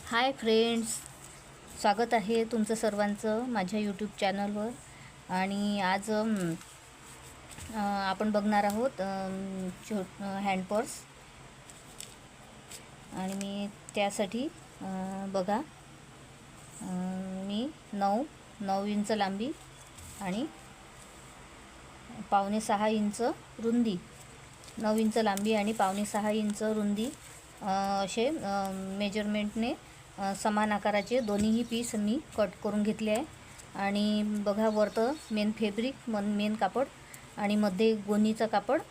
Hi friends, स्वागत आहे तुमचं सर्वांचं माझ्या यूट्यूब चॅनलवर. आणि आज आपण बघणार आहोत हँड पर्स. आणि मी त्यासाठी बघा, मी 9 इंच लांबी आणि 5.25 इंच रुंदी, 9 इंच लांबी आणि 5.25 इंच रुंदी असे मेजरमेंटने समान आकाराचे दोन्हीही पीस मी कट करून घेतले आहे. आणि बघा, वरतं मेन फॅब्रिक, मेन कापड आणि मध्ये गोणीचा कापड,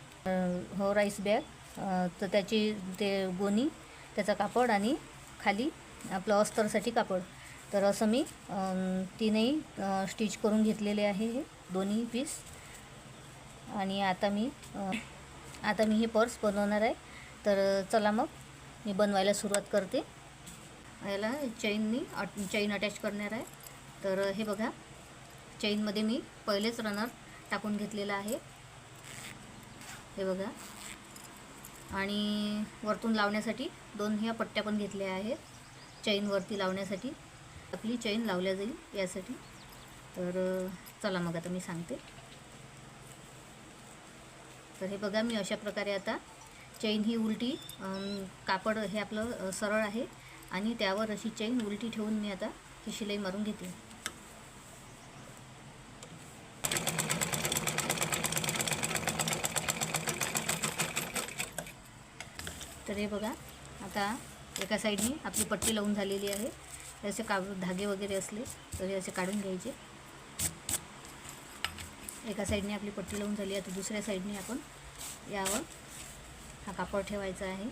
हो राईस बॅग, तर त्याची ते गोणी, त्याचा कापड आणि खाली आपलं अस्तरसाठी कापड. तर असं मी तीनही स्टिच करून घेतलेले आहे हे दोन्ही पीस. आणि आता मी हे पर्स बनवणार आहे. तर चला मग मी बनवायला सुरुवात करते. याला चैन अटॅच करणार आहे. तर हे बघा, चैनमध्ये मी पहिलेच रनर टाकून घेतलेला आहे, हे बघा. आणि वरतून लावण्यासाठी 2 ह्या पट्ट्या पण घेतल्या आहेत चैनवरती लावण्यासाठी, आपली चैन लावल्या जाईल यासाठी. तर चला मग आता मी सांगते. तर हे बघा, मी अशा प्रकारे आता चैन ही उलटी, कापड हे आपलं सरळ आहे आणि त्यावर अशी चैन उलटी ठेवून मी आता ही शिलाई मारून घेते. तर हे बघा, आता एका साईडने आपली पट्टी लावून झालेली आहे. असे धागे वगैरे असले तर हे असे काढून घ्यायचे. एका साईडने आपली पट्टी लावून झाली. आता दुसऱ्या साईडने आपण यावर हा कापड ठेवायचा आहे.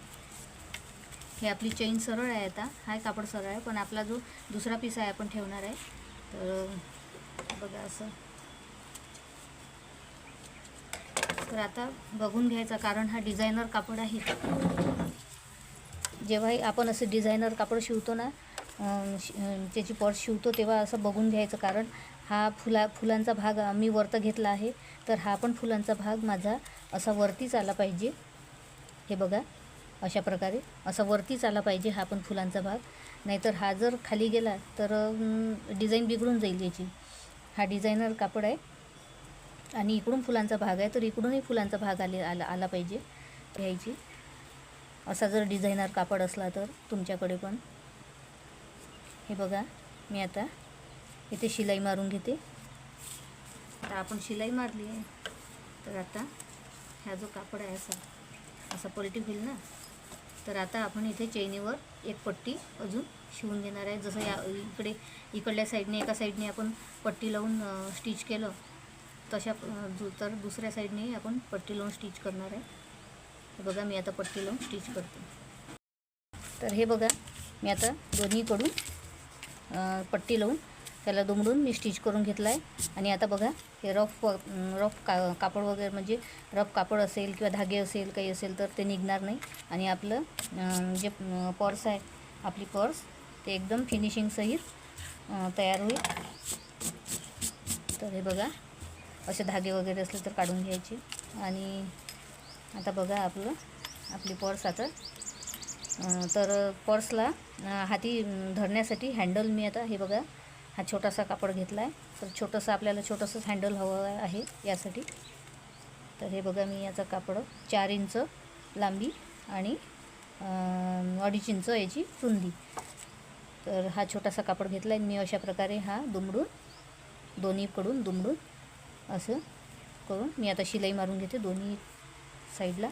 हे आपली चैन सरळ आहे, आता हा कापड सरळ आहे, पण आपला जो दुसरा पीस आहे आपण ठेवणार आहे. तर बघा असं. तर आता बघून घ्यायचा, कारण हा डिझायनर कापड आहे. जेव्हाही आपण असं डिझायनर कापड शिवतो ना, त्याची पर्स शिवतो, तेव्हा असं बघून घ्यायचं, कारण हा फुलांचा भाग मी वरती घेतला आहे. तर हा पण फुलांचा भाग माझा असा वरतीच आला पाहिजे. हे बघा, अशा प्रकारे असा वरतीच आला पाहिजे हा पण फुलांचा भाग. नाहीतर हा जर खाली गेला तर डिझाईन बिघडून जाईल याची. हा डिझायनर कापड आहे आणि इकडून फुलांचा भाग आहे, तर इकडूनही फुलांचा भाग आला पाहिजे घ्यायची. असा जर डिझायनर कापड असला तर तुमच्याकडे पण. हे बघा, मी आता इथे शिलाई मारून घेते. आता आपण शिलाई मारली आहे, तर आता हा जो कापड आहे असा पलटी होईल ना. तर आता आपण इथे चैनीवर एक पट्टी अजून शिवून घेणार आहे. जसं इकडल्या साईडने, एका साईडने आपण पट्टी लावून स्टिच केलं, तशा तर दुसऱ्या साईडने आपण पट्टी लावून स्टिच करणार आहे. हे बघा, मी आता पट्टी लावून स्टिच करते. तर हे बघा, मी आता दोन्हीकडून पट्टी लावून त्याला दुमडून मी स्टिच करून घेतला आहे. आणि आता बघा, हे रफ कापड वगैरे, म्हणजे रफ कापड असेल किंवा धागे असेल, काही असेल तर ते निघणार नाही. आणि आपलं जे पर्स आहे, आपली पर्स, ते एकदम फिनिशिंगसहित तयार होईल. तर हे बघा, असे धागे वगैरे असले तर काढून घ्यायचे. आणि आता बघा, आपली पर्स आता, तर पर्सला हाती धरण्यासाठी हँडल मी आता, हे बघा, हा छोटासा कापड घेतला आहे. तर आपल्याला छोटंसंच हँडल हवं आहे यासाठी. तर हे बघा, मी याचा कापड 4 इंच लांबी आणि 2.5 इंच याची रुंदी. तर हा छोटासा कापड घेतला आहे मी. अशा प्रकारे हा दोन्हीकडून दुमडून असं करून मी आता शिलाई मारून घेते दोन्ही साईडला,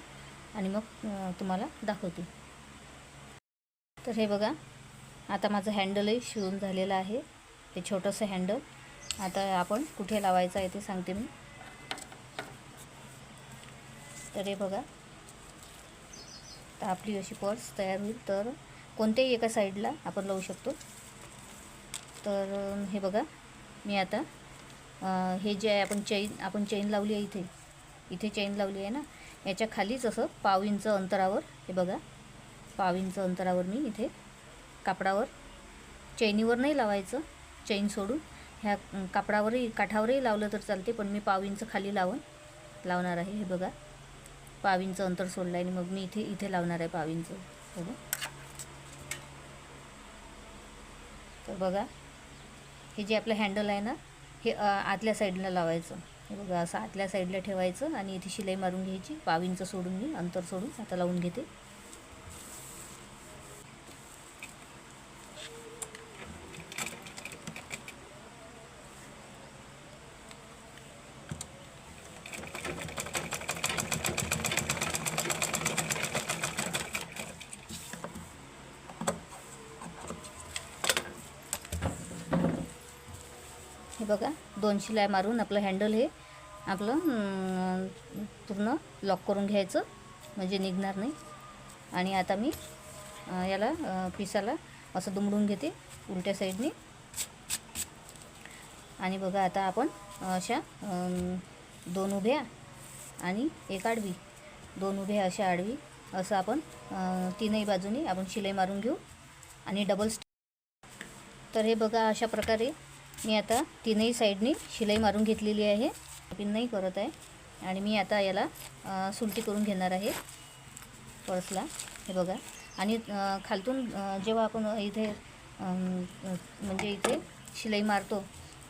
आणि मग तुम्हाला दाखवते. तर हे बघा, आता माझं हँडलही शिवून झालेलं आहे, ते छोटंसं हँडल. आता आपण कुठे लावायचं आहे ते सांगते मी. तर हे बघा, तर आपली अशी पर्स तयार होईल. तर कोणत्याही एका साईडला आपण लावू शकतो. तर हे बघा, मी आता हे जे आहे, आपण चैन लावली आहे, इथे चैन लावली आहे ना, याच्या खालीच असं 1/2 इंच अंतरावर, हे बघा, 1/2 इंच अंतरावर मी इथे कापडावर, चैनीवर नाही लावायचं, चैन सोडून ह्या काठावरही लावलं तर चालते, पण मी 1/2 इंच खाली लावणार आहे. हे बघा, 1/2 इंच अंतर सोडलं आहे आणि मग मी इथे लावणार आहे 1/2 इंच. बघा, तर बघा, हे जे आपलं हँडल आहे ना, हे आतल्या साईडला लावायचं. हे बघा, असं आतल्या साईडला ठेवायचं आणि इथे शिलाई मारून घ्यायची. 5 इंच सोडून मी अंतर सोडून आता लावून घेते. हे बघा, 2 शिलाई मारून आपलं हँडल हे आपलं पूर्ण लॉक करून घ्यायचं, म्हणजे निघणार नाही. आणि आता मी याला पिसाला असं दुमडून घेते उलट्या साईडने. आणि बघा, आता आपण अशा 2 उभ्या आणि 1 आडवी, 2 उभ्या अशा आडवी, असं आपण 3ही बाजूनी आपण शिलाई मारून घेऊ आणि डबल तर हे बघा, अशा प्रकारे मी आता 3ही साईडनी शिलाई मारून घेतलेली आहे. पिन नाही करत आहे. आणि मी आता याला सुलटी करून घेणार आहे पर्सला. हे बघा, आणि खालतून जेव्हा आपण इथे म्हणजे इथे शिलाई मारतो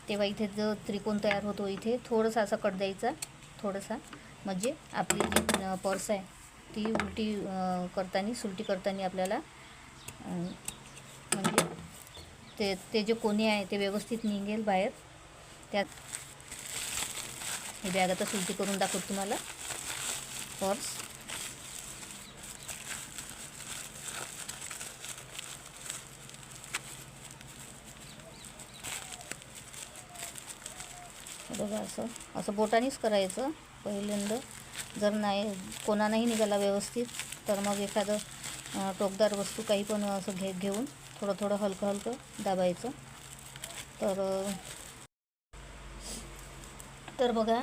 तेव्हा इथे जो त्रिकोण तयार होतो, इथे थोडासा असा कट द्यायचा, थोडासा, म्हणजे आपली जी पर्स आहे ती उलटी करताना, सुलटी करताना आपल्याला म्हणजे ते जे कोणी आहे ते व्यवस्थित निघेल बाहेर. त्यात ही बॅग आता सुलटी करून दाखवतो तुम्हाला. पर्स बघा, असं बोटानेच करायचं पहिल्यांदा. जर नाही कोणा नाही निघाला व्यवस्थित तर मग एखादं टोकदार वस्तू काही पण असं घेऊन थोडं थोडं हलकं हलकं दाबायचं. तर बघा,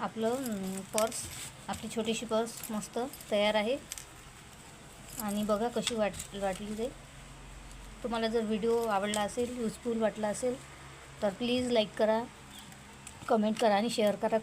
आपलं पर्स, आपली छोटीशी पर्स मस्त तयार आहे. आणि बघा कशी वाटली ते. तुम्हाला जर व्हिडिओ आवडला असेल, युजफुल वाटला असेल तर प्लीज लाईक करा, कमेंट करा आणि शेअर करा.